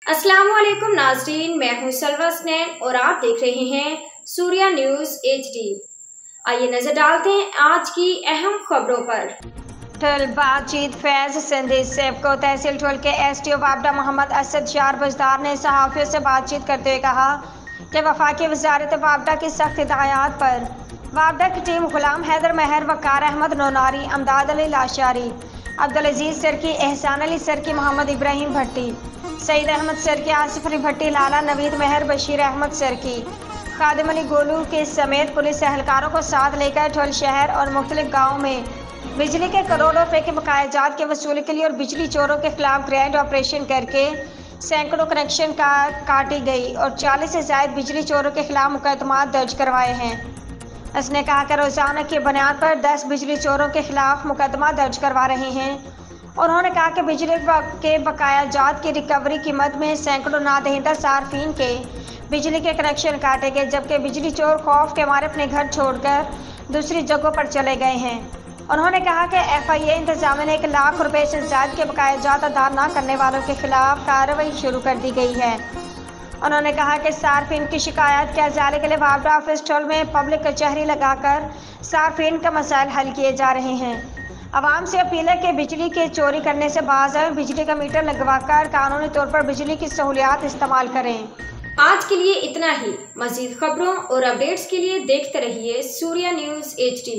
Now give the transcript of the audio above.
अस्सलाम वालेकुम नाज़रीन, मैं हूं सलवा स्नैन और आप देख रहे हैं सूर्या न्यूज़ HD। आइए नजर डालते हैं आज की अहम खबरों पर। ठुल बातचीत फैज सिंधी सेबको तहसील ठुल के SDO वापडा मोहम्मद असद शार बजदार ने सहाफ़ियों से बातचीत करते हुए कहा कि वफाकी वजारत वापडा की सख्त हिदायत पर वापडा की टीम गुलाम हैदर महर, वकार अहमद नोनारी, अमदाद अली लाशारी, अब्दुल अजीज सरकी, एहसान अली सरकी, मोहम्मद इब्राहिम भट्टी, सईद अहमद सरकी, आसिफ अली भट्टी, लाला नवीद महर, बशीर अहमद सरकी, खादिम अली गोलू के समेत पुलिस एहलकारों को साथ लेकर ठुल शहर और मुख्तलिफ गाँव में बिजली के करोड़ों रुपए के बकायाजात के वसूली के लिए और बिजली चोरों के खिलाफ ग्रैंड ऑपरेशन करके सैकड़ों कनेक्शन काटी गई और 40 से ज्यादा बिजली चोरों के खिलाफ मुकदमा दर्ज करवाए हैं। उसने कहा कि रोजाना की बुनियाद पर 10 बिजली चोरों के खिलाफ मुकदमा दर्ज करवा रहे हैं। उन्होंने कहा कि बिजली के बकायाजात की रिकवरी की मद में सैकड़ों नादहिंदा सार्फिन के बिजली के कनेक्शन काटे गए, जबकि बिजली चोर खौफ के मारे अपने घर छोड़कर दूसरी जगहों पर चले गए हैं। उन्होंने कहा कि FIA इंतजामिया ने 1 लाख रुपए से ज्यादा के बकायाजात अदा न करने वालों के खिलाफ कार्रवाई शुरू कर दी गई है। उन्होंने कहा कि सार्फिन की शिकायत के अजाले के लिए वापडा ऑफिस ठुल में पब्लिक कचहरी लगाकर सार्फिन का मसाइल हल किए जा रहे हैं। आवाम से अपील है कि बिजली के चोरी करने से बाज आए, बिजली का मीटर लगवाकर कानूनी तौर पर बिजली की सहूलियात इस्तेमाल करें। आज के लिए इतना ही। मजीद खबरों और अपडेट्स के लिए देखते रहिए सूर्या न्यूज़ HD।